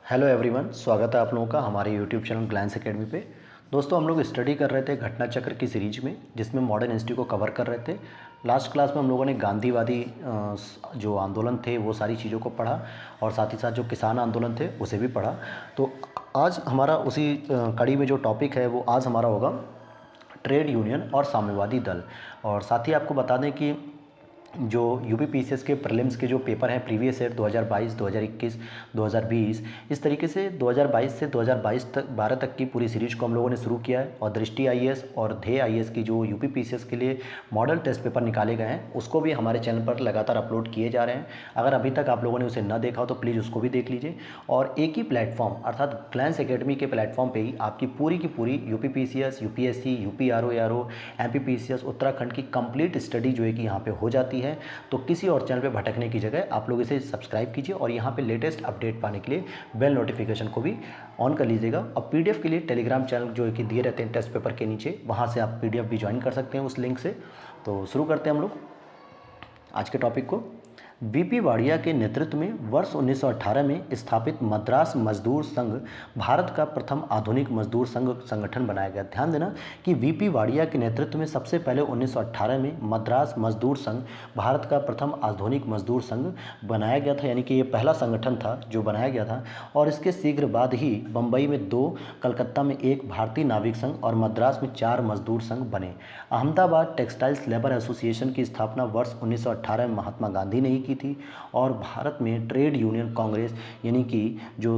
Hello everyone, स्वागत है आप लोगों का हमारे यूट्यूब चैनल ग्लैंस एकेडमी पे। दोस्तों, हम लोग स्टडी कर रहे थे घटना चक्र की सीरीज में, जिसमें मॉडर्न हिस्ट्री को कवर कर रहे थे। लास्ट क्लास में हम लोगों ने गांधीवादी जो आंदोलन थे वो सारी चीज़ों को पढ़ा, और साथ ही साथ जो किसान आंदोलन थे उसे भी पढ़ा। तो आज हमारा उसी कड़ी में जो टॉपिक है वो आज हमारा होगा ट्रेड यूनियन और साम्यवादी दल। और साथ ही आपको बता दें कि जो यूपीपीसीएस के प्रीलिम्स के जो पेपर हैं प्रीवियस ईयर 2022, 2021, 2020, इस तरीके से 2022 से 2022 तक 12 तक की पूरी सीरीज को हम लोगों ने शुरू किया है। और दृष्टि आईएएस और ध्येय आईएएस की जो यूपीपीसीएस के लिए मॉडल टेस्ट पेपर निकाले गए हैं उसको भी हमारे चैनल पर लगातार अपलोड किए जा रहे हैं। अगर अभी तक आप लोगों ने उसे न देखा हो तो प्लीज़ उसको भी देख लीजिए। और एक ही प्लेटफॉर्म अर्थात ग्लैंस एकेडमी के प्लेटफॉर्म पर ही आपकी पूरी की पूरी UPPCS, UPSC, UPRO, ARO, MPPCS Uttarakhand की कंप्लीट स्टडी जो है कि यहाँ पे हो जाती है। तो किसी और चैनल पे भटकने की जगह आप लोग इसे सब्सक्राइब कीजिए और यहाँ पे लेटेस्ट अपडेट पाने के लिए बेल नोटिफिकेशन को भी ऑन कर लीजिएगा। और पीडीएफ के लिए टेलीग्राम चैनल जो है कि दिए रहते हैं टेस्ट पेपर के नीचे, वहाँ से आप पीडीएफ भी ज्वाइन कर सकते हैं उस लिंक से। तो शुरू करते हैं हम लोग आज के टॉपिक को। बीपी वाडिया के नेतृत्व में वर्ष 1918 में स्थापित मद्रास मजदूर संघ भारत का प्रथम आधुनिक मजदूर संघ संगठन बनाया गया। ध्यान देना कि बीपी वाडिया के नेतृत्व में सबसे पहले 1918 में मद्रास मजदूर संघ भारत का प्रथम आधुनिक मजदूर संघ बनाया गया था, यानी कि ये पहला संगठन था जो बनाया गया था। और इसके शीघ्र बाद ही बम्बई में 2, कलकत्ता में 1 भारतीय नाविक संघ और मद्रास में 4 मजदूर संघ बने। अहमदाबाद टेक्सटाइल्स लेबर एसोसिएशन की स्थापना वर्ष 1918 में महात्मा गांधी ने की थी। और भारत में ट्रेड यूनियन कांग्रेस, यानी कि जो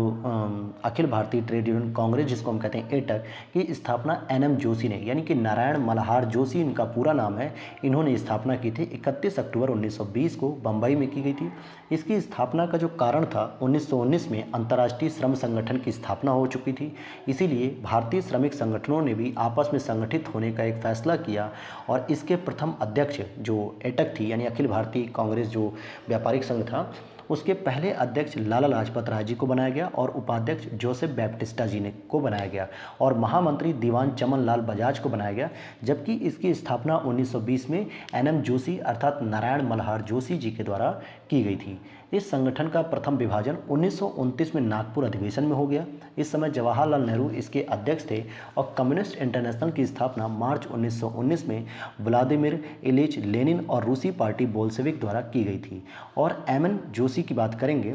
अखिल भारतीय ट्रेड यूनियन कांग्रेस जिसको हम कहते हैं एटक, की स्थापना एनएम जोशी ने, यानी कि नारायण मल्हार जोशी इनका पूरा नाम है, इन्होंने स्थापना की थी। 31 अक्टूबर 1920 को बंबई में की गई थी। इसकी स्थापना का जो कारण था, 1919 में अंतर्राष्ट्रीय श्रम संगठन की स्थापना हो चुकी थी, इसीलिए भारतीय श्रमिक संगठनों ने भी आपस में संगठित होने का एक फैसला किया। और इसके प्रथम अध्यक्ष जो एटक थी, यानी अखिल भारतीय कांग्रेस जो व्यापारिक संघ था, उसके पहले अध्यक्ष लाला लाजपत राय जी को बनाया गया और उपाध्यक्ष जोसेफ बैप्टिस्टा जी ने को बनाया गया और महामंत्री दीवान चमन लाल बजाज को बनाया गया। जबकि इसकी स्थापना 1920 में एनएम जोशी अर्थात नारायण मल्हार जोशी जी के द्वारा की गई थी। इस संगठन का प्रथम विभाजन 1929 में नागपुर अधिवेशन में हो गया। इस समय जवाहरलाल नेहरू इसके अध्यक्ष थे और कम्युनिस्ट इंटरनेशनल की स्थापना मार्च 1919 में व्लादिमीर इलिच लेनिन और रूसी पार्टी बोल्शेविक द्वारा की गई थी। और एमएन जोशी की बात करेंगे,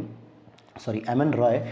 एमएन रॉय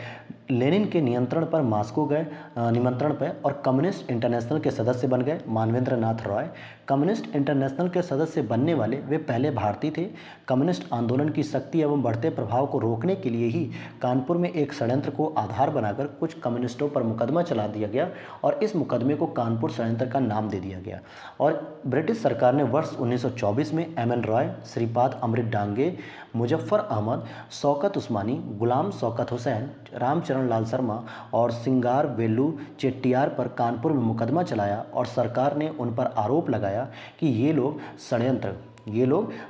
लेनिन के निमंत्रण पर और कम्युनिस्ट इंटरनेशनल के सदस्य बन गए। मानवेंद्र नाथ रॉय कम्युनिस्ट इंटरनेशनल के सदस्य बनने वाले वे पहले भारतीय थे। कम्युनिस्ट आंदोलन की शक्ति एवं बढ़ते प्रभाव को रोकने के लिए ही कानपुर में एक षड्यंत्र को आधार बनाकर कुछ कम्युनिस्टों पर मुकदमा चला दिया गया और इस मुकदमे को कानपुर षड्यंत्र का नाम दे दिया गया। और ब्रिटिश सरकार ने वर्ष 1924 में एमएन रॉय, श्रीपाद अमृत डांगे, मुजफ्फर अहमद, शौकत उस्मानी, गुलाम शौकत हुसैन, रामचरण लाल शर्मा और सिंगार वेलू चेट्टियार पर कानपुर में मुकदमा चलाया। और सरकार ने उन पर आरोप लगाया कि ये लोग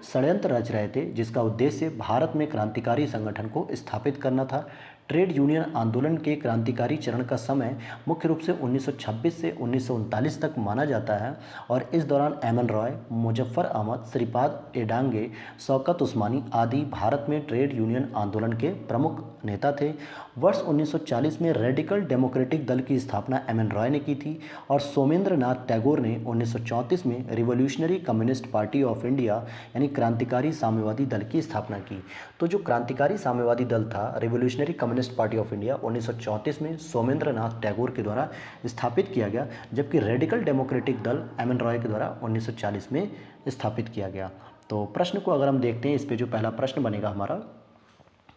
षड्यंत्र रच रहे थे, जिसका उद्देश्य भारत में क्रांतिकारी संगठन को स्थापित करना था। ट्रेड यूनियन आंदोलन के क्रांतिकारी चरण का समय मुख्य रूप से 1926 से 1939 तक माना जाता है। और इस दौरान एमएन रॉय, मुजफ्फर अहमद, श्रीपाद एडांगे, शौकत उस्मानी आदि भारत में ट्रेड यूनियन आंदोलन के प्रमुख नेता थे। वर्ष 1940 में रेडिकल डेमोक्रेटिक दल की स्थापना एमएन रॉय ने की थी और सोमेंद्र नाथ टैगोर ने 1934 में revolutionary communist party of India यानी क्रांतिकारी साम्यवादी दल की स्थापना की। तो जो क्रांतिकारी साम्यवादी दल था, revolutionary communist party of India, 1934 में सोमेंद्र नाथ टैगोर के द्वारा स्थापित किया गया, जबकि रेडिकल डेमोक्रेटिक दल एमएन रॉय के द्वारा 1940 में स्थापित किया गया। तो प्रश्न को अगर हम देखते हैं, इस पे जो पहला प्रश्न बनेगा हमारा,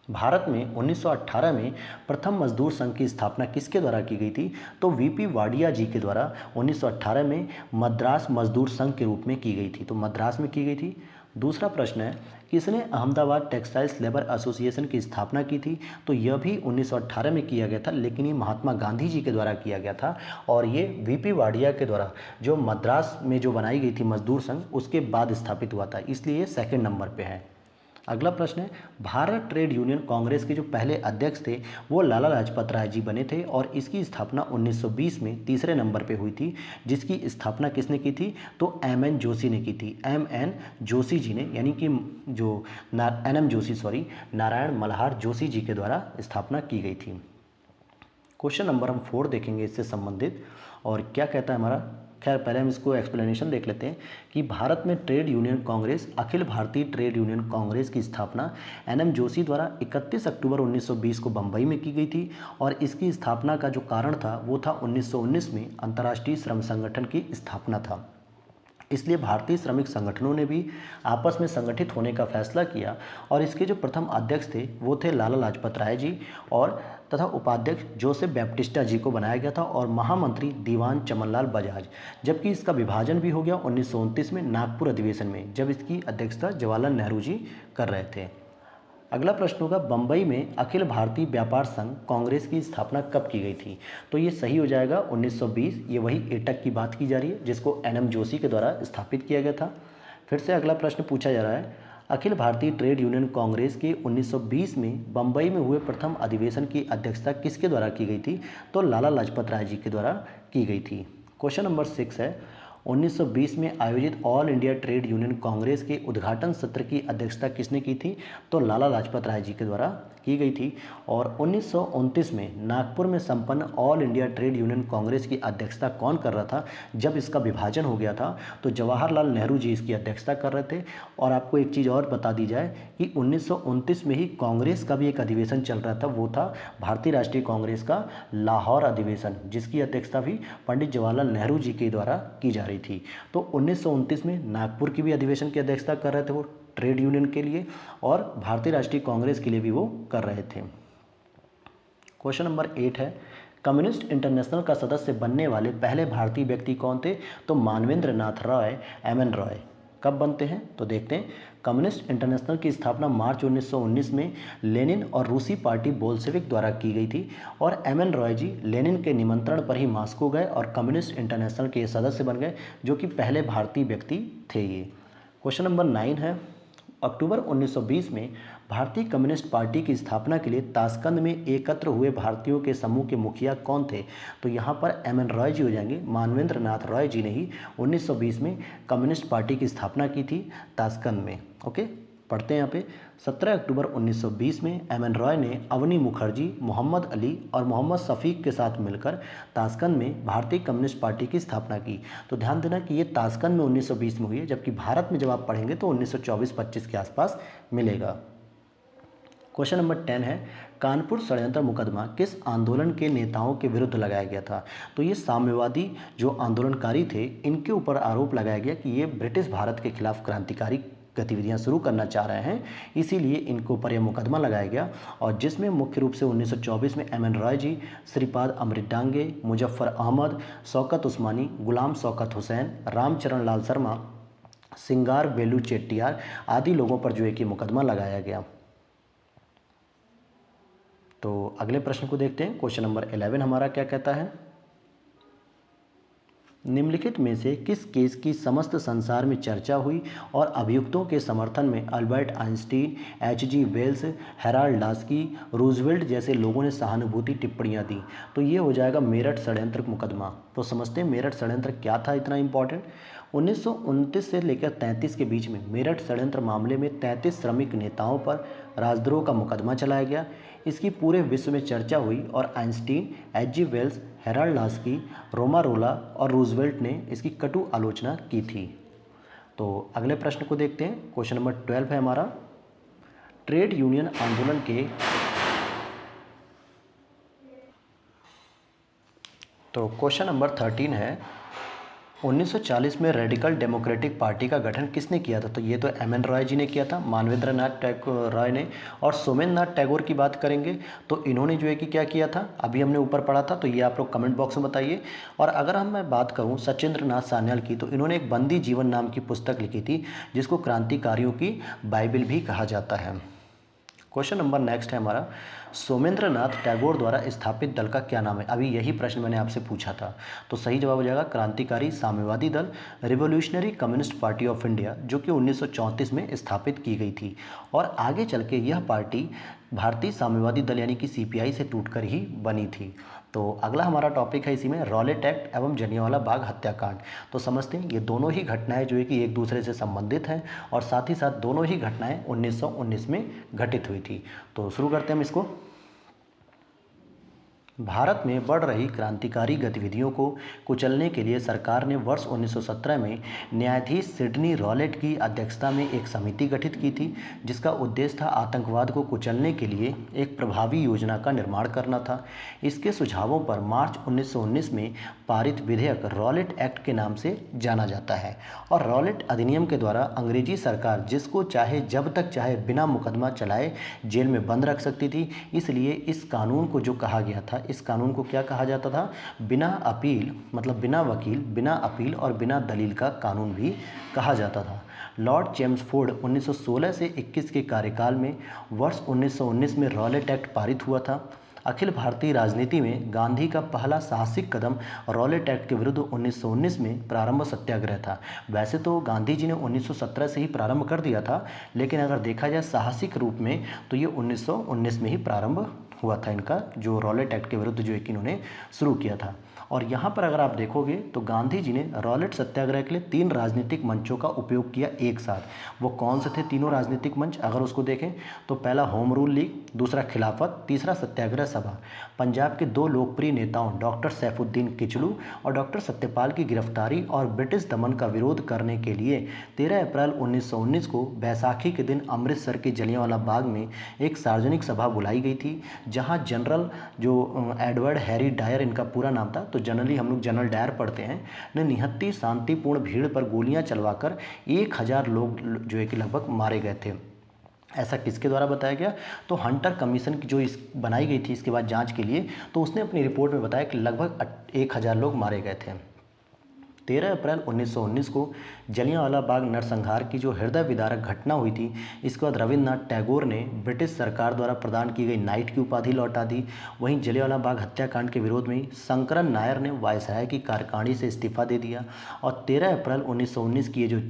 भारत में 1918 में प्रथम मजदूर संघ की स्थापना किसके द्वारा की गई थी? तो वीपी वाडिया जी के द्वारा 1918 में मद्रास मजदूर संघ के रूप में की गई थी। तो मद्रास में की गई थी। दूसरा प्रश्न है, किसने अहमदाबाद टेक्सटाइल्स लेबर एसोसिएशन की स्थापना की थी? तो यह भी 1918 में किया गया था, लेकिन ये महात्मा गांधी जी के द्वारा किया गया था और ये वीपी वाडिया के द्वारा जो मद्रास में जो बनाई गई थी मजदूर संघ, उसके बाद स्थापित हुआ था, इसलिए ये सेकंड नंबर पे है। अगला प्रश्न है, भारत ट्रेड यूनियन कांग्रेस के जो पहले अध्यक्ष थे वो लाला लाजपत राय जी बने थे और इसकी स्थापना 1920 में तीसरे नंबर पे हुई थी, जिसकी स्थापना किसने की थी? तो एमएन जोशी ने की थी। एमएन जोशी जी ने, यानी कि एनएम जोशी नारायण मल्हार जोशी जी के द्वारा स्थापना की गई थी। क्वेश्चन नंबर हम 4 देखेंगे इससे संबंधित, और क्या कहता है हमारा। खैर पहले हम इसको एक्सप्लेनेशन देख लेते हैं कि भारत में trade union Congress, Akhil Bharatiya trade union Congress की स्थापना एनएम जोशी द्वारा 31 अक्टूबर 1920 को बम्बई में की गई थी। और इसकी स्थापना का जो कारण था वो था 1919 में अंतर्राष्ट्रीय श्रम संगठन की स्थापना था। इसलिए भारतीय श्रमिक संगठनों ने भी आपस में संगठित होने का फैसला किया, और इसके जो प्रथम अध्यक्ष थे वो थे लाला लाजपत राय जी, और तथा उपाध्यक्ष जोसेफ बैप्टिस्टा जी को बनाया गया था, और महामंत्री दीवान चमनलाल बजाज। जबकि इसका विभाजन भी हो गया 1929 में नागपुर अधिवेशन में, जब इसकी अध्यक्षता जवाहरलाल नेहरू जी कर रहे थे। अगला प्रश्न होगा, बम्बई में अखिल भारतीय व्यापार संघ कांग्रेस की स्थापना कब की गई थी। तो ये सही हो जाएगा 1920। ये वही एटक की बात की जा रही है जिसको एनएम जोशी के द्वारा स्थापित किया गया था। फिर से अगला प्रश्न पूछा जा रहा है, अखिल भारतीय ट्रेड यूनियन कांग्रेस के 1920 में बम्बई में हुए प्रथम अधिवेशन की अध्यक्षता किसके द्वारा की गई थी। तो लाला लाजपत राय जी के द्वारा की गई थी। क्वेश्चन नंबर 6 है, 1920 में आयोजित all India trade union Congress के उद्घाटन सत्र की अध्यक्षता किसने की थी। तो लाला लाजपत राय जी के द्वारा की गई थी। और 1929 में नागपुर में संपन्न all India trade union Congress की अध्यक्षता कौन कर रहा था। जब इसका विभाजन हो गया था तो जवाहरलाल नेहरू जी इसकी अध्यक्षता कर रहे थे। और आपको एक चीज़ और बता दी जाए कि 1929 में ही कांग्रेस का भी एक अधिवेशन चल रहा था, वो था भारतीय राष्ट्रीय कांग्रेस का लाहौर अधिवेशन, जिसकी अध्यक्षता भी पंडित जवाहरलाल नेहरू जी के द्वारा की जा रही थी। तो 1929 में नागपुर की भी अधिवेशन की अध्यक्षता कर रहे थे वो ट्रेड यूनियन के लिए, और भारतीय राष्ट्रीय कांग्रेस के लिए भी वो कर रहे थे। क्वेश्चन नंबर 8 है, कम्युनिस्ट इंटरनेशनल का सदस्य बनने वाले पहले भारतीय व्यक्ति कौन थे। तो मानवेंद्र नाथ रॉय, एमएन रॉय। कब बनते हैं तो देखते हैं। कम्युनिस्ट इंटरनेशनल की स्थापना मार्च 1919 में लेनिन और रूसी पार्टी बोल्शेविक द्वारा की गई थी, और एमएन रॉय जी लेनिन के निमंत्रण पर ही मॉस्को गए और कम्युनिस्ट इंटरनेशनल के सदस्य बन गए, जो कि पहले भारतीय व्यक्ति थे ये। क्वेश्चन नंबर 9 है, अक्टूबर 1920 में भारतीय कम्युनिस्ट पार्टी की स्थापना के लिए ताशकंद में एकत्र हुए भारतीयों के समूह के मुखिया कौन थे। तो यहाँ पर एमएन रॉय जी हो जाएंगे। मानवेंद्र नाथ रॉय जी ने ही 1920 में कम्युनिस्ट पार्टी की स्थापना की थी ताशकंद में। ओके, पढ़ते हैं यहाँ पे। 17 अक्टूबर 1920 में एमएन रॉय ने अवनी मुखर्जी, मोहम्मद अली और मोहम्मद शफीक के साथ मिलकर ताशकंद में भारतीय कम्युनिस्ट पार्टी की स्थापना की। तो ध्यान देना कि ये ताशकंद में 1920 में हुई है, जबकि भारत में जब आप पढ़ेंगे तो 1924-25 के आसपास मिलेगा। क्वेश्चन नंबर 10 है, कानपुर षड्यंत्र मुकदमा किस आंदोलन के नेताओं के विरुद्ध लगाया गया था। तो ये साम्यवादी जो आंदोलनकारी थे इनके ऊपर आरोप लगाया गया कि ये ब्रिटिश भारत के खिलाफ क्रांतिकारी गतिविधियां शुरू करना चाह रहे हैं, इसीलिए इनके ऊपर यह मुकदमा लगाया गया। और जिसमें मुख्य रूप से 1924 में एमएन रॉय जी, श्रीपाद अमृत डांगे, मुजफ्फर अहमद, शौकत उस्मानी, गुलाम शौकत हुसैन, रामचरण लाल शर्मा, सिंगार वेलू चेट्टियार आदि लोगों पर जो है कि मुकदमा लगाया गया। तो अगले प्रश्न को देखते हैं। क्वेश्चन नंबर 11 हमारा क्या कहता है, निम्नलिखित में से किस केस की समस्त संसार में चर्चा हुई और अभियुक्तों के समर्थन में Albert Einstein, H G. Wells, Harold Laski, Roosevelt जैसे लोगों ने सहानुभूति टिप्पणियां दी। तो ये हो जाएगा मेरठ षड्यंत्र मुकदमा। तो समझते हैं मेरठ षड्यंत्र क्या था इतना इंपॉर्टेंट। 1929 से लेकर 33 के बीच में मेरठ षड्यंत्र मामले में 33 श्रमिक नेताओं पर राजद्रोह का मुकदमा चलाया गया। इसकी पूरे विश्व में चर्चा हुई और Einstein, H G. Wells, Harold Laski, Romain Rolland और रूजवेल्ट ने इसकी कटु आलोचना की थी। तो अगले प्रश्न को देखते हैं। क्वेश्चन नंबर 12 है हमारा, ट्रेड यूनियन आंदोलन के तो क्वेश्चन नंबर 13 है, 1940 में रेडिकल डेमोक्रेटिक पार्टी का गठन किसने किया था। तो ये तो एमएन रॉय जी ने किया था, मानवेंद्र नाथ रॉय ने। और सोमेन नाथ टैगोर की बात करेंगे तो इन्होंने जो है कि क्या किया था, अभी हमने ऊपर पढ़ा था, तो ये आप लोग कमेंट बॉक्स में बताइए। और अगर मैं बात करूं सचिंद्र नाथ सान्याल की, तो इन्होंने एक बंदी जीवन नाम की पुस्तक लिखी थी, जिसको क्रांतिकारियों की बाइबिल भी कहा जाता है। क्वेश्चन नंबर नेक्स्ट है हमारा, सोमेंद्र नाथ टैगोर द्वारा स्थापित दल का क्या नाम है। अभी यही प्रश्न मैंने आपसे पूछा था। तो सही जवाब हो जाएगा क्रांतिकारी साम्यवादी दल, revolutionary communist party of India, जो कि 1934 में स्थापित की गई थी। और आगे चल के यह पार्टी भारतीय साम्यवादी दल यानी कि सीपीआई से टूटकर ही बनी थी। तो अगला हमारा टॉपिक है इसी में रॉलेट एक्ट एवं जलियांवाला बाग हत्याकांड। तो समझते हैं ये दोनों ही घटनाएं जो है कि एक दूसरे से संबंधित हैं, और साथ ही साथ दोनों ही घटनाएं 1919 में घटित हुई थी। तो शुरू करते हैं हम इसको। भारत में बढ़ रही क्रांतिकारी गतिविधियों को कुचलने के लिए सरकार ने वर्ष 1917 में न्यायाधीश सिडनी रॉलेट की अध्यक्षता में एक समिति गठित की थी, जिसका उद्देश्य था आतंकवाद को कुचलने के लिए एक प्रभावी योजना का निर्माण करना था। इसके सुझावों पर मार्च 1919 में पारित विधेयक रॉलेट एक्ट के नाम से जाना जाता है। और रॉलेट अधिनियम के द्वारा अंग्रेजी सरकार जिसको चाहे जब तक चाहे बिना मुकदमा चलाए जेल में बंद रख सकती थी। इसलिए इस कानून को जो कहा गया था, इस कानून को क्या कहा जाता था? बिना अपील, मतलब बिना वकील, बिना अपील और बिना दलील का कानून भी कहा जाता था। लॉर्ड चेम्सफोर्ड 1916 से 21 के कार्यकाल में वर्ष 1919 में रॉलेट एक्ट पारित हुआ था। अखिल भारतीय राजनीति में गांधी का पहला साहसिक कदम रॉलेट एक्ट के विरुद्ध 1919 में प्रारंभ सत्याग्रह था। वैसे तो गांधी जी ने 1917 से ही प्रारंभ कर दिया था, लेकिन अगर देखा जाए साहसिक रूप में तो ये 1919 में ही प्रारंभ हुआ था इनका, जो रॉलेट एक्ट के विरुद्ध जो एक इन्होंने शुरू किया था। और यहाँ पर अगर आप देखोगे तो गांधी जी ने रॉलेट सत्याग्रह के लिए 3 राजनीतिक मंचों का उपयोग किया एक साथ। वो कौन से थे तीनों राजनीतिक मंच? अगर उसको देखें तो पहला होम रूल लीग, दूसरा खिलाफत, तीसरा सत्याग्रह सभा। पंजाब के 2 लोकप्रिय नेताओं डॉक्टर सैफुद्दीन किचलू और डॉक्टर सत्यपाल की गिरफ्तारी और ब्रिटिश दमन का विरोध करने के लिए 13 अप्रैल 1919 को बैसाखी के दिन अमृतसर के जलियांवाला बाग में एक सार्वजनिक सभा बुलाई गई थी, जहां जनरल जो एडवर्ड हैरी डायर इनका पूरा नाम था, तो जनरली हम लोग जनरल डायर पढ़ते हैं, ने निहत्ती शांतिपूर्ण भीड़ पर गोलियां चलवाकर 1000 लोग जो है कि लगभग मारे गए थे। ऐसा किसके द्वारा बताया गया? तो हंटर कमीशन की जो इस बनाई गई थी इसके बाद जांच के लिए, तो उसने अपनी रिपोर्ट में बताया कि लगभग 1000 लोग मारे गए थे। 13 अप्रैल 1919 को जलियांवाला बाग नरसंहार की जो हृदय विदारक घटना हुई थी, इसके बाद रविन्द्रनाथ टैगोर ने ब्रिटिश सरकार द्वारा प्रदान की गई नाइट की उपाधि लौटा दी। वहीं जलियांवाला बाग हत्याकांड के विरोध में ही शंकरन नायर ने वायसराय की कार्यकारिणी से इस्तीफा दे दिया। और 13 अप्रैल 1919 की ये जो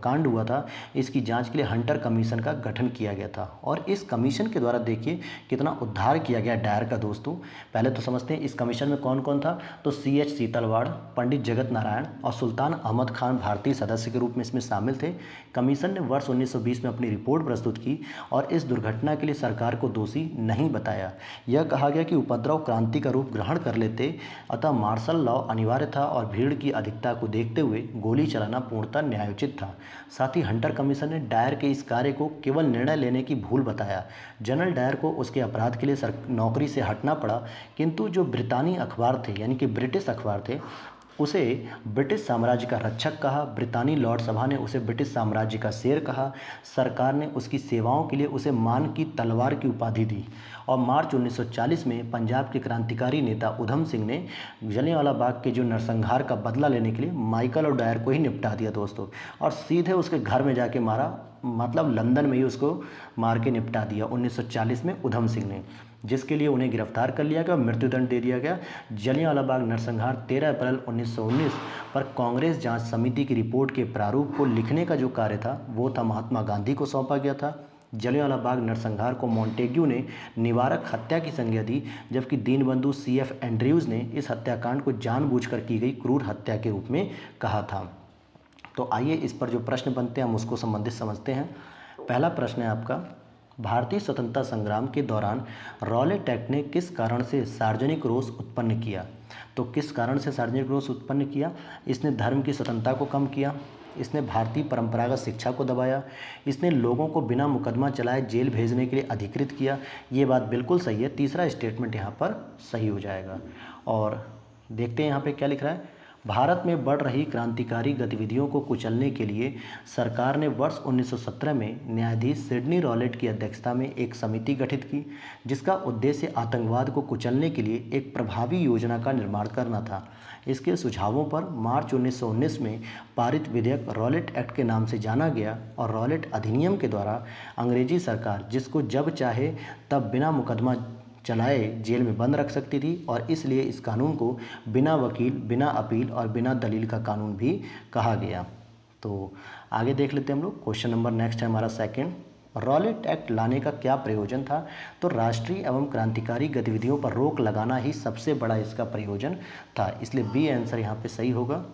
कांड हुआ था, इसकी जांच के लिए हंटर कमीशन का गठन किया गया था। और इस कमीशन के द्वारा देखिए कितना उद्धार किया गया डायर का। दोस्तों पहले तो समझते हैं इस कमीशन में कौन कौन था। तो CH सीतलवाड़, पंडित जगत नारायण और सुल्तान अहमद खान भारतीय सदस्य के रूप में इसमें शामिल थे। कमीशन ने वर्ष 1920 में अपनी रिपोर्ट प्रस्तुत की और इस दुर्घटना के लिए सरकार को दोषी नहीं बताया। यह कहा गया कि उपद्रव क्रांति का रूप ग्रहण कर लेते, अतः मार्शल लॉ अनिवार्य था और भीड़ की अधिकता को देखते हुए गोली चलाना पूर्णतः न्यायोचित था। साथ ही हंटर कमीशन ने डायर के इस कार्य को केवल निर्णय लेने की भूल बताया। जनरल डायर को उसके अपराध के लिए नौकरी से हटना पड़ा, किंतु जो ब्रितानी अखबार थे यानी कि ब्रिटिश अखबार थे, उसे ब्रिटिश साम्राज्य का रक्षक कहा। ब्रितानी लॉर्ड सभा ने उसे ब्रिटिश साम्राज्य का शेर कहा। सरकार ने उसकी सेवाओं के लिए उसे मान की तलवार की उपाधि दी। और मार्च 1940 में पंजाब के क्रांतिकारी नेता उधम सिंह ने जलियांवाला बाग के जो नरसंहार का बदला लेने के लिए माइकल और डायर को ही निपटा दिया दोस्तों, और सीधे उसके घर में जाके मारा, मतलब लंदन में ही उसको मार के निपटा दिया 1940 में उधम सिंह ने, जिसके लिए उन्हें गिरफ्तार कर लिया गया और मृत्युदंड दे दिया गया। जलियांवाला बाग नरसंहार 13 अप्रैल 1919 पर कांग्रेस जांच समिति की रिपोर्ट के प्रारूप को लिखने का जो कार्य था वो था महात्मा गांधी को सौंपा गया था। जलियांवाला बाग नरसंहार को मॉन्टेग्यू ने निवारक हत्या की संज्ञा दी, जबकि दीनबंधु CF एंड्रयूज़ ने इस हत्याकांड को जानबूझकर की गई क्रूर हत्या के रूप में कहा था। तो आइए इस पर जो प्रश्न बनते हैं हम उसको संबंधित समझते हैं। पहला प्रश्न है आपका, भारतीय स्वतंत्रता संग्राम के दौरान रॉलेट एक्ट ने किस कारण से सार्वजनिक रोष उत्पन्न किया? तो किस कारण से सार्वजनिक रोष उत्पन्न किया? इसने धर्म की स्वतंत्रता को कम किया, इसने भारतीय परंपरागत शिक्षा को दबाया, इसने लोगों को बिना मुकदमा चलाए जेल भेजने के लिए अधिकृत किया। ये बात बिल्कुल सही है, तीसरा स्टेटमेंट यहाँ पर सही हो जाएगा। और देखते हैं यहाँ पे क्या लिख रहा है। भारत में बढ़ रही क्रांतिकारी गतिविधियों को कुचलने के लिए सरकार ने वर्ष 1917 में न्यायाधीश सिडनी रॉलेट की अध्यक्षता में एक समिति गठित की, जिसका उद्देश्य आतंकवाद को कुचलने के लिए एक प्रभावी योजना का निर्माण करना था। इसके सुझावों पर मार्च 1919 में पारित विधेयक रॉलेट एक्ट के नाम से जाना गया और रॉलेट अधिनियम के द्वारा अंग्रेजी सरकार जिसको जब चाहे तब बिना मुकदमा चलाए जेल में बंद रख सकती थी, और इसलिए इस कानून को बिना वकील, बिना अपील और बिना दलील का कानून भी कहा गया। तो आगे देख लेते हैं हम लोग। क्वेश्चन नंबर नेक्स्ट है हमारा सेकंड, रॉलेट एक्ट लाने का क्या प्रयोजन था? तो राष्ट्रीय एवं क्रांतिकारी गतिविधियों पर रोक लगाना ही सबसे बड़ा इसका प्रयोजन था, इसलिए बी आंसर यहाँ पे सही होगा।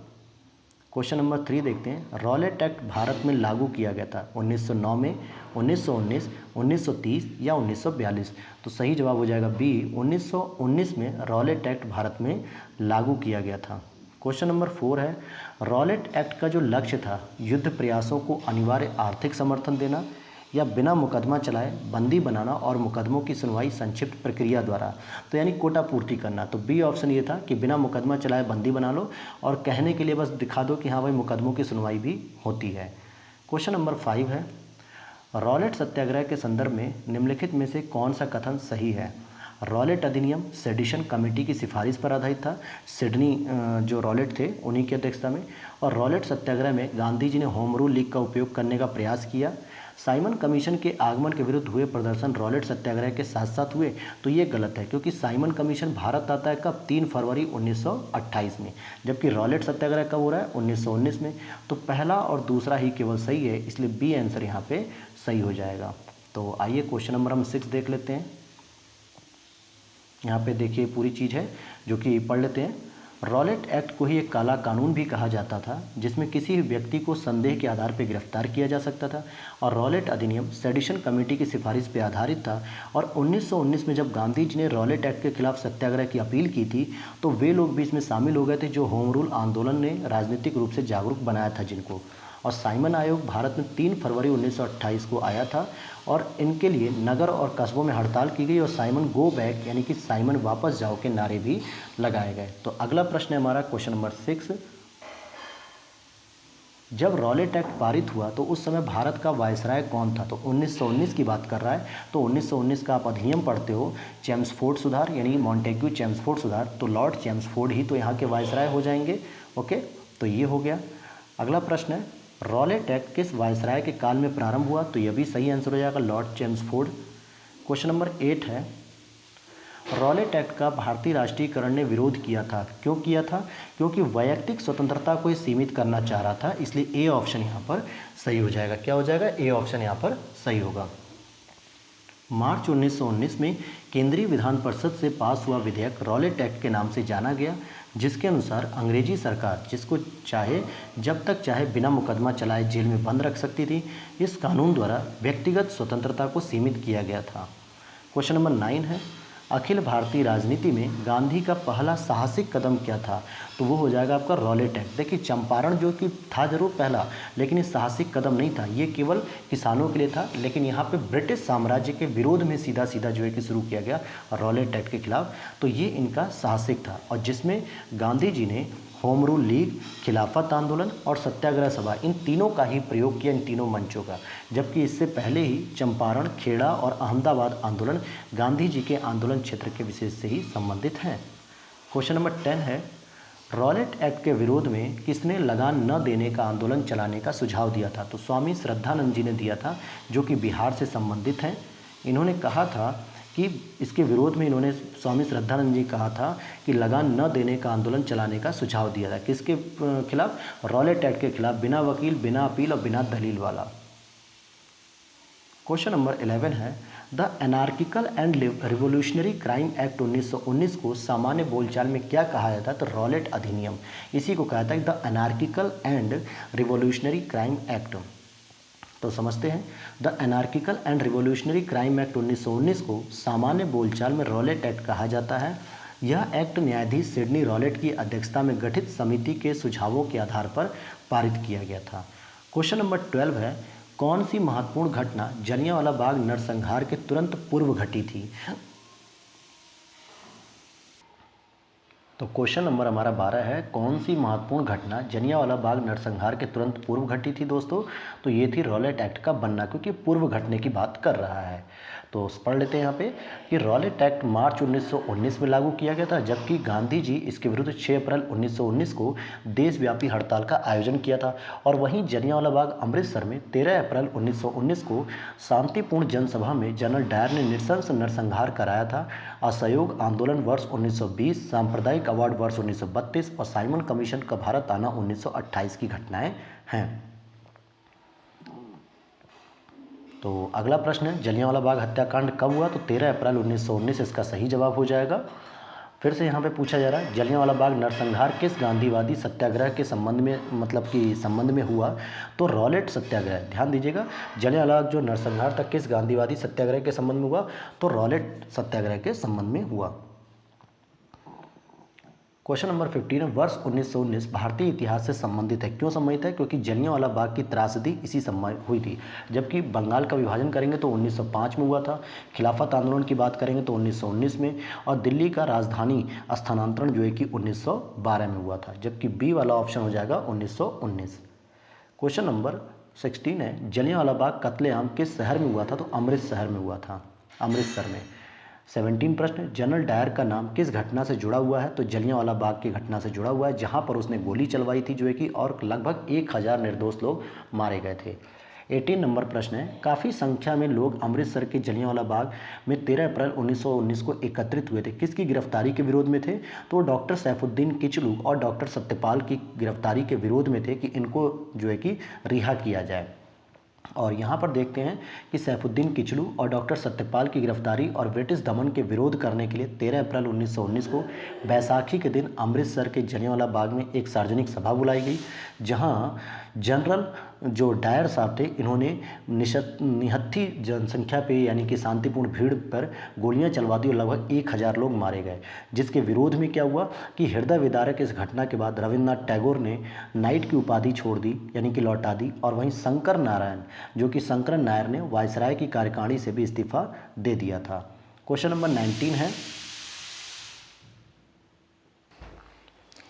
क्वेश्चन नंबर 3 देखते हैं। रॉलेट एक्ट भारत में लागू किया गया था 1909 में, 1919, 1930 या 1942। तो सही जवाब हो जाएगा बी, 1919 में रॉलेट एक्ट भारत में लागू किया गया था। क्वेश्चन नंबर 4 है, रॉलेट एक्ट का जो लक्ष्य था युद्ध प्रयासों को अनिवार्य आर्थिक समर्थन देना या बिना मुकदमा चलाए बंदी बनाना और मुकदमों की सुनवाई संक्षिप्त प्रक्रिया द्वारा, तो यानी कोटा पूर्ति करना। तो बी ऑप्शन ये था कि बिना मुकदमा चलाए बंदी बना लो और कहने के लिए बस दिखा दो कि हाँ भाई मुकदमों की सुनवाई भी होती है। क्वेश्चन नंबर 5 है, रॉलेट सत्याग्रह के संदर्भ में निम्नलिखित में से कौन सा कथन सही है। रॉलेट अधिनियम सेडिशन कमेटी की सिफारिश पर आधारित था। सिडनी जो रॉलेट थे उन्हीं की अध्यक्षता में। और रॉलेट सत्याग्रह में गांधी जी ने होम रूल लीग का उपयोग करने का प्रयास किया। साइमन कमीशन के आगमन के विरुद्ध हुए प्रदर्शन रॉलेट सत्याग्रह के साथ साथ हुए, तो ये गलत है क्योंकि साइमन कमीशन भारत आता है कब, 3 फरवरी 1928 में, जबकि रॉलेट सत्याग्रह कब हो रहा है, 1919 में। तो पहला और दूसरा ही केवल सही है, इसलिए बी आंसर यहाँ पे सही हो जाएगा। तो आइए क्वेश्चन नंबर हम 6 देख लेते हैं। यहाँ पे देखिए पूरी चीज़ है जो कि पढ़ लेते हैं। रॉलेट एक्ट को ही एक काला कानून भी कहा जाता था जिसमें किसी भी व्यक्ति को संदेह के आधार पर गिरफ्तार किया जा सकता था। और रॉलेट अधिनियम सेडिशन कमेटी की सिफारिश पर आधारित था। और 1919 में जब गांधी जी ने रॉलेट एक्ट के खिलाफ सत्याग्रह की अपील की थी तो वे लोग भी इसमें शामिल हो गए थे जो होम रूल आंदोलन ने राजनीतिक रूप से जागरूक बनाया था जिनको। और साइमन आयोग भारत में 3 फरवरी 1928 को आया था और इनके लिए नगर और कस्बों में हड़ताल की गई और साइमन गो बैक यानी कि साइमन वापस जाओ के नारे भी लगाए गए। तो अगला प्रश्न है हमारा क्वेश्चन नंबर 6। जब रॉलेट एक्ट पारित हुआ तो उस समय भारत का वायसराय कौन था। तो 1919 की बात कर रहा है। तो 1919 का आप अधिनियम पढ़ते हो, चेम्सफोर्ड सुधार यानी मॉन्टेग्यू चेम्सफोर्ड सुधार, तो लॉर्ड चेम्सफोर्ड ही तो यहाँ के वायसराय हो जाएंगे। ओके, तो ये हो गया। अगला प्रश्न है, रॉलेट एक्ट किस वायसराय के काल में प्रारंभ हुआ। तो यह भी सही आंसर हो जाएगा, लॉर्ड चेम्सफोर्ड। क्वेश्चन नंबर 8 है, रॉलेट एक्ट का भारतीय राष्ट्रीयकरण ने विरोध किया था। क्यों किया था? क्योंकि वैयक्तिक स्वतंत्रता को सीमित करना चाह रहा था, इसलिए ए ऑप्शन यहाँ पर सही हो जाएगा। क्या हो जाएगा? ए ऑप्शन यहाँ पर सही होगा। मार्च 1919 में केंद्रीय विधान परिषद से पास हुआ विधेयक रॉलेट एक्ट के नाम से जाना गया, जिसके अनुसार अंग्रेजी सरकार जिसको चाहे जब तक चाहे बिना मुकदमा चलाए जेल में बंद रख सकती थी। इस कानून द्वारा व्यक्तिगत स्वतंत्रता को सीमित किया गया था। क्वेश्चन नंबर 9 है, अखिल भारतीय राजनीति में गांधी का पहला साहसिक कदम क्या था। तो वो हो जाएगा आपका रॉलेट एक्ट। देखिए चंपारण जो कि था जरूर पहला, लेकिन ये साहसिक कदम नहीं था, ये केवल किसानों के लिए था। लेकिन यहाँ पे ब्रिटिश साम्राज्य के विरोध में सीधा सीधा जो है कि शुरू किया गया रॉलेट एक्ट के खिलाफ, तो ये इनका साहसिक था और जिसमें गांधी जी ने होम रूल लीग, खिलाफत आंदोलन और सत्याग्रह सभा, इन तीनों का ही प्रयोग किया, इन तीनों मंचों का। जबकि इससे पहले ही चंपारण, खेड़ा और अहमदाबाद आंदोलन गांधी जी के आंदोलन क्षेत्र के विषय से ही संबंधित हैं। क्वेश्चन नंबर 10 है, रॉलेट एक्ट के विरोध में किसने लगान न देने का आंदोलन चलाने का सुझाव दिया था। तो स्वामी श्रद्धानंद जी ने दिया था, जो कि बिहार से संबंधित हैं। इन्होंने कहा था कि इसके विरोध में इन्होंने स्वामी श्रद्धानंद जी कहा था कि लगान न देने का आंदोलन चलाने का सुझाव दिया था। किसके खिलाफ? रॉलेट एक्ट के खिलाफ, बिना वकील, बिना अपील और बिना दलील वाला। क्वेश्चन नंबर 11 है, the anarchical and revolutionary crime act 1919 को सामान्य बोलचाल में क्या कहा जाता है। तो रॉलेट अधिनियम, इसी को कहा जाता है the anarchical and revolutionary crime act. तो समझते हैं, the anarchical and revolutionary crime act 1919 को सामान्य बोलचाल में रॉलेट एक्ट कहा जाता है। यह एक्ट न्यायाधीश सिडनी रॉलेट की अध्यक्षता में गठित समिति के सुझावों के आधार पर पारित किया गया था। क्वेश्चन नंबर 12 है, कौन सी महत्वपूर्ण घटना जलियांवाला बाग नरसंहार के तुरंत पूर्व घटी थी। तो क्वेश्चन नंबर हमारा 12 है, कौन सी महत्वपूर्ण घटना जलियांवाला बाग नरसंहार के तुरंत पूर्व घटी थी दोस्तों। तो ये थी रॉलेट एक्ट का बनना, क्योंकि पूर्व घटने की बात कर रहा है। तो पढ़ लेते हैं यहाँ पे कि रॉलेट एक्ट मार्च 1919 में लागू किया गया था, जबकि गांधी जी इसके विरुद्ध 6 अप्रैल 1919 को देशव्यापी हड़ताल का आयोजन किया था। और वहीं जलियांवाला बाग अमृतसर में 13 अप्रैल 1919 को शांतिपूर्ण जनसभा में जनरल डायर ने नृशंस नरसंहार कराया था। असहयोग आंदोलन वर्ष 1920, सांप्रदायिक अवार्ड वर्ष 1932 और साइमन कमीशन का भारत आना 1928 की घटनाएं हैं। तो अगला प्रश्न है, जलियांवाला बाग हत्याकांड कब हुआ। तो 13 अप्रैल 1919 इसका सही जवाब हो जाएगा। फिर से यहाँ पे पूछा जा रहा है जलियांवाला बाग नरसंहार किस गांधीवादी सत्याग्रह के संबंध में मतलब कि संबंध में हुआ, तो रॉलेट सत्याग्रह। ध्यान दीजिएगा, जलियांवाला बाग जो नरसंहार था किस गांधीवादी सत्याग्रह के संबंध में हुआ, तो रॉलेट सत्याग्रह के संबंध में हुआ। क्वेश्चन नंबर 15 है वर्ष 1919 भारतीय इतिहास से संबंधित है। क्यों संबंधित है, क्योंकि जलियांवाला बाग की त्रासदी इसी समय हुई थी। जबकि बंगाल का विभाजन करेंगे तो 1905 में हुआ था, खिलाफत आंदोलन की बात करेंगे तो 1919 में, और दिल्ली का राजधानी स्थानांतरण जो है कि 1912 में हुआ था। जबकि बी वाला ऑप्शन हो जाएगा 1919। क्वेश्चन नंबर 16 है जलियांवाला बाग कत्लेआम किस शहर में हुआ था, तो अमृतसर में हुआ था, अमृतसर में। 17 प्रश्न जनरल डायर का नाम किस घटना से जुड़ा हुआ है, तो जलियांवाला बाग की घटना से जुड़ा हुआ है, जहां पर उसने गोली चलवाई थी जो है कि, और लगभग 1000 निर्दोष लोग मारे गए थे। 18 नंबर प्रश्न है काफ़ी संख्या में लोग अमृतसर के जलियांवाला बाग में 13 अप्रैल 1919 को एकत्रित हुए थे, किसकी गिरफ्तारी के विरोध में थे, तो डॉक्टर सैफुद्दीन किचलू और डॉक्टर सत्यपाल की गिरफ्तारी के विरोध में थे कि इनको जो है कि रिहा किया जाए। और यहाँ पर देखते हैं कि सैफुद्दीन किचलू और डॉक्टर सत्यपाल की गिरफ्तारी और ब्रिटिश दमन के विरोध करने के लिए 13 अप्रैल 1919 को बैसाखी के दिन अमृतसर के जलियांवाला बाग में एक सार्वजनिक सभा बुलाई गई, जहाँ जनरल जो डायर साहब थे इन्होंने निहत्थी जनसंख्या पे यानी कि शांतिपूर्ण भीड़ पर गोलियां चलवा दी और लगभग 1000 लोग मारे गए। जिसके विरोध में क्या हुआ कि हृदय विदारक इस घटना के बाद रविन्द्रनाथ टैगोर ने नाइट की उपाधि छोड़ दी यानी कि लौटा दी, और वहीं शंकर नारायण जो कि शंकर नायर ने वायसराय की कार्यकारिणी से भी इस्तीफा दे दिया था। क्वेश्चन नंबर 19 है,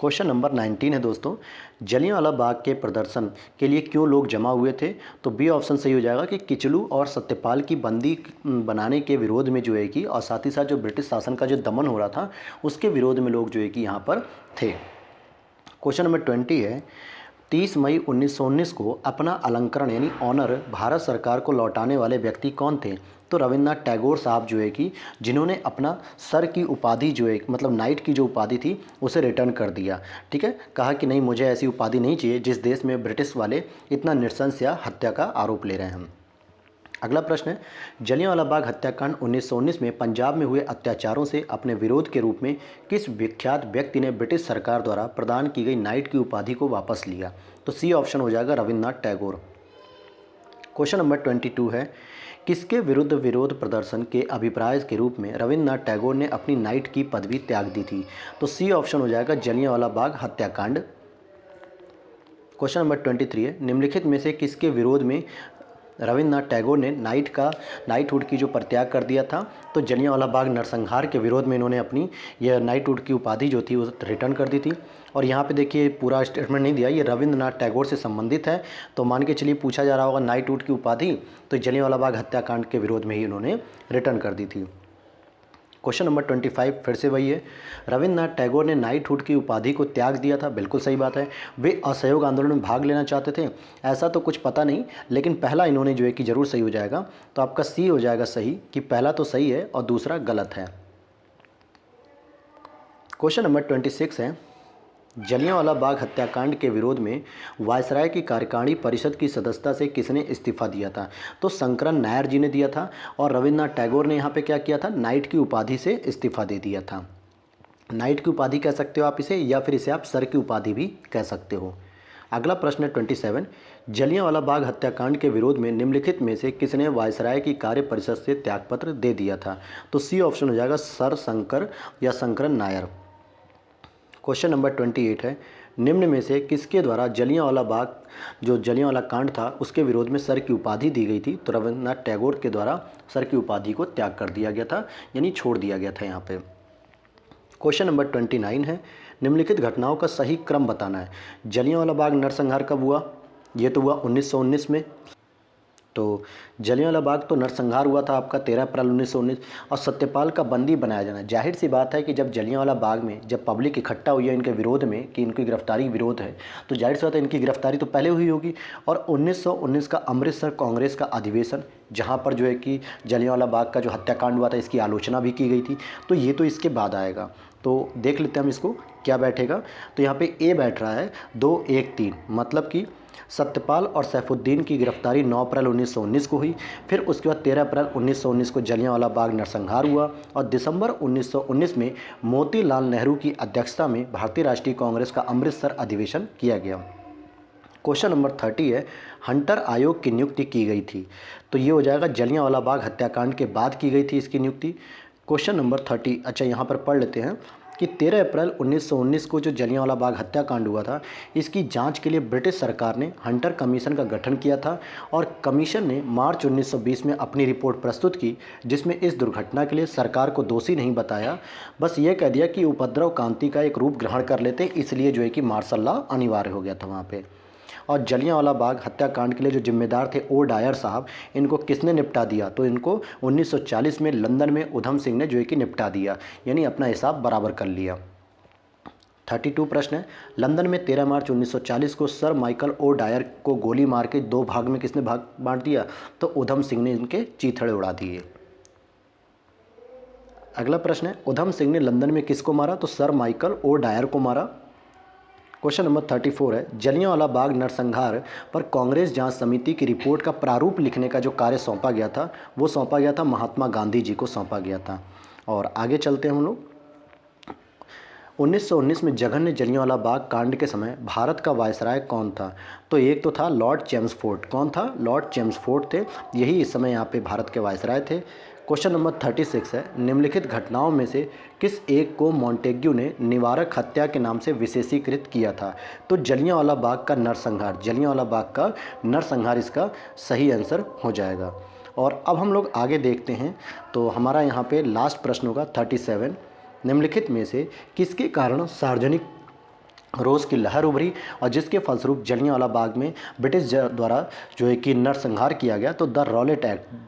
क्वेश्चन नंबर 19 है दोस्तों जलियांवाला बाग के प्रदर्शन के लिए क्यों लोग जमा हुए थे, तो बी ऑप्शन सही हो जाएगा कि किचलू और सत्यपाल की बंदी बनाने के विरोध में जो है कि, और साथ ही साथ जो ब्रिटिश शासन का जो दमन हो रहा था उसके विरोध में लोग जो है कि यहाँ पर थे। क्वेश्चन नंबर 20 है 30 मई 1919 को अपना अलंकरण यानी ऑनर भारत सरकार को लौटाने वाले व्यक्ति कौन थे, तो रविन्द्रनाथ टैगोर साहब जो है कि जिन्होंने अपना सर की उपाधि जो है मतलब नाइट की जो उपाधि थी उसे रिटर्न कर दिया। ठीक है, कहा कि नहीं मुझे ऐसी उपाधि नहीं चाहिए जिस देश में ब्रिटिश वाले इतना नृशंस या हत्या का आरोप ले रहे हैं। अगला प्रश्न है जलियांवाला बाग हत्याकांड 1919 में पंजाब में हुए अत्याचारों से अपने विरोध के रूप में किस विख्यात व्यक्ति ने ब्रिटिश सरकार द्वारा प्रदान की गई नाइट की उपाधि को वापस लिया, तो सी ऑप्शन हो जाएगा रविन्द्रनाथ टैगोर। क्वेश्चन नंबर 22 है किसके विरुद्ध विरोध प्रदर्शन के अभिप्राय के रूप में रविन्द्रनाथ टैगोर ने अपनी नाइट की पदवी त्याग दी थी, तो सी ऑप्शन हो जाएगा जलियांवाला बाग हत्याकांड। क्वेश्चन नंबर 23 है निम्नलिखित में से किसके विरोध में रविन्द्रनाथ टैगोर ने नाइटहुड की जो परित्याग कर दिया था, तो जलियांवाला बाग नरसंहार के विरोध में इन्होंने अपनी यह नाइटहुड की उपाधि जो थी वो रिटर्न कर दी थी। और यहाँ पे देखिए पूरा स्टेटमेंट नहीं दिया, ये रविन्द्रनाथ टैगोर से संबंधित है, तो मान के चलिए पूछा जा रहा होगा नाइटहुड की उपाधि, तो जलियांवाला बाग हत्याकांड के विरोध में ही इन्होंने रिटर्न कर दी थी। क्वेश्चन नंबर 25 फिर से वही है रविन्द्रनाथ टैगोर ने नाइटहुड की उपाधि को त्याग दिया था, बिल्कुल सही बात है। वे असहयोग आंदोलन में भाग लेना चाहते थे, ऐसा तो कुछ पता नहीं, लेकिन पहला इन्होंने जो है कि जरूर सही हो जाएगा, तो आपका सी हो जाएगा सही कि पहला तो सही है और दूसरा गलत है। क्वेश्चन नंबर 26 है जलियांवाला बाग हत्याकांड के विरोध में वायसराय की कार्यकारिणी परिषद की सदस्यता से किसने इस्तीफा दिया था, तो शंकरन नायर जी ने दिया था, और रविन्द्रनाथ टैगोर ने यहाँ पे क्या किया था नाइट की उपाधि से इस्तीफा दे दिया था। नाइट की उपाधि कह सकते हो आप इसे, या फिर इसे आप सर की उपाधि भी कह सकते हो। अगला प्रश्न है 27 जलियांवाला बाग हत्याकांड के विरोध में निम्नलिखित में से किसने वायसराय की कार्य परिषद से त्यागपत्र दे दिया था, तो सी ऑप्शन हो जाएगा सर शंकर या शंकरन नायर। क्वेश्चन नंबर 28 है निम्न में से किसके द्वारा जलियांवाला बाग जो जलियांवाला कांड था उसके विरोध में सर की उपाधि दी गई थी, तो रविन्द्रनाथ टैगोर के द्वारा सर की उपाधि को त्याग कर दिया गया था यानी छोड़ दिया गया था यहाँ पे। क्वेश्चन नंबर 29 है निम्नलिखित घटनाओं का सही क्रम बताना है। जलियांवाला बाग नरसंहार कब हुआ, ये तो हुआ 1919 में, तो जलियांवाला बाग तो नरसंहार हुआ था आपका 13 अप्रैल 1919, और सत्यपाल का बंदी बनाया जाना। जाहिर सी बात है कि जब जलियांवाला बाग में जब पब्लिक इकट्ठा हुई है इनके विरोध में कि इनकी गिरफ्तारी विरोध है, तो जाहिर सी बात है इनकी गिरफ्तारी तो पहले हुई होगी। और 1919 का अमृतसर कांग्रेस का अधिवेशन जहाँ पर जो है कि जलियांवाला बाग का जो हत्याकांड हुआ था इसकी आलोचना भी की गई थी, तो ये तो इसके बाद आएगा। तो देख लेते हैं हम इसको क्या बैठेगा, तो यहाँ पे ए बैठ रहा है 2 1 3, मतलब कि सत्यपाल और सैफुद्दीन की गिरफ्तारी 9 अप्रैल 1919 को हुई। फिर उसके बाद 13 अप्रैल 1919 को जलियांवाला बाग नरसंहार हुआ और दिसंबर 1919 में मोतीलाल नेहरू की अध्यक्षता में भारतीय राष्ट्रीय कांग्रेस का अमृतसर अधिवेशन किया गया। क्वेश्चन नंबर 30 है, हंटर आयोग की नियुक्ति की गई थी। तो ये हो जाएगा जलियांवाला बाग हत्याकांड के बाद की गई थी इसकी नियुक्ति। क्वेश्चन नंबर 30, अच्छा यहाँ पर पढ़ लेते हैं कि 13 अप्रैल 1919 को जो जलियांवाला बाग हत्याकांड हुआ था, इसकी जांच के लिए ब्रिटिश सरकार ने हंटर कमीशन का गठन किया था और कमीशन ने मार्च 1920 में अपनी रिपोर्ट प्रस्तुत की, जिसमें इस दुर्घटना के लिए सरकार को दोषी नहीं बताया, बस ये कह दिया कि उपद्रव क्रांति का एक रूप ग्रहण कर लेते, इसलिए जो है कि मार्शल लॉ अनिवार्य हो गया था वहाँ पर। और जलियांवाला बाग हत्याकांड के लिए जो जिम्मेदार थे ओ डायर साहब, इनको किसने निपटा दिया? तो इनको 1940 में लंदन में उधम सिंह ने जो है कि निपटा दिया, यानी अपना हिसाब बराबर कर लिया। 32 प्रश्न है, लंदन में 13 मार्च 1940 को सर माइकल ओ डायर को गोली मार के 2 भाग में किसने भाग बांट दिया? तो उधम सिंह ने इनके चीथड़े उड़ा दिए। अगला प्रश्न है, उधम सिंह ने लंदन में किसको मारा? तो सर माइकल ओ डायर को मारा। क्वेश्चन नंबर 34 है, जलियांवाला बाग नरसंहार पर कांग्रेस जांच समिति की रिपोर्ट का प्रारूप लिखने का जो कार्य सौंपा गया था, वो सौंपा गया था महात्मा गांधी जी को सौंपा गया था। और आगे चलते हैं हम लोग। 1919 में जघन्य जलियांवाला बाग कांड के समय भारत का वायसराय कौन था? तो एक तो था लॉर्ड चेम्सफोर्ड। कौन था? लॉर्ड चेम्सफोर्ड थे, यही इस समय यहाँ पे भारत के वायसराय थे। क्वेश्चन नंबर 36 है, निम्नलिखित घटनाओं में से किस एक को मॉन्टेग्यू ने निवारक हत्या के नाम से विशेषीकृत किया था? तो जलियांवाला बाग का नरसंहार, जलियांवाला बाग का नरसंहार इसका सही आंसर हो जाएगा। और अब हम लोग आगे देखते हैं, तो हमारा यहाँ पे लास्ट प्रश्न होगा 37, निम्नलिखित में से किसके कारण सार्वजनिक रोष की लहर उभरी और जिसके फलस्वरूप जलियांवाला बाग में ब्रिटिश द्वारा जो है कि नरसंहार किया गया? तो द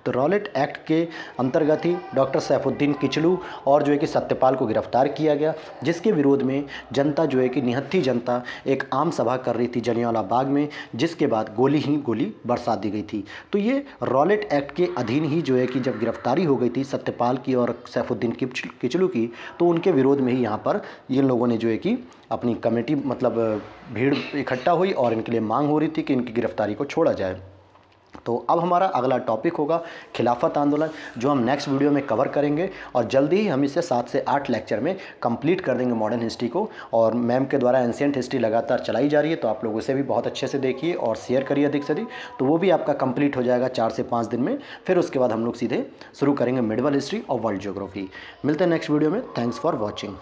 रॉलेट एक्ट के अंतर्गत ही डॉक्टर सैफुद्दीन किचलू और जो है कि सत्यपाल को गिरफ्तार किया गया, जिसके विरोध में जनता जो है कि निहत्थी जनता एक आम सभा कर रही थी जलियांवाला बाग में, जिसके बाद गोली ही गोली बरसा दी गई थी। तो ये रॉलेट एक्ट के अधीन ही जो है कि जब गिरफ्तारी हो गई थी सत्यपाल की और सैफुद्दीन किचलू की, तो उनके विरोध में ही यहाँ पर इन लोगों ने जो है कि अपनी कमेटी मतलब भीड़ इकट्ठा हुई और इनके लिए मांग हो रही थी कि इनकी गिरफ्तारी को छोड़ा जाए। तो अब हमारा अगला टॉपिक होगा खिलाफत आंदोलन, जो हम नेक्स्ट वीडियो में कवर करेंगे और जल्दी ही हम इसे 7 से 8 लेक्चर में कंप्लीट कर देंगे मॉडर्न हिस्ट्री को। और मैम के द्वारा एंशिएंट हिस्ट्री लगातार चलाई जा रही है, तो आप लोग उसे भी बहुत अच्छे से देखिए और शेयर करिए अधिक से अधिक, तो वो भी आपका कंप्लीट हो जाएगा 4 से 5 दिन में। फिर उसके बाद हम लोग सीधे शुरू करेंगे मिडिवल हिस्ट्री और वर्ल्ड ज्योग्राफी। मिलते हैं नेक्स्ट वीडियो में। Thanks for watching.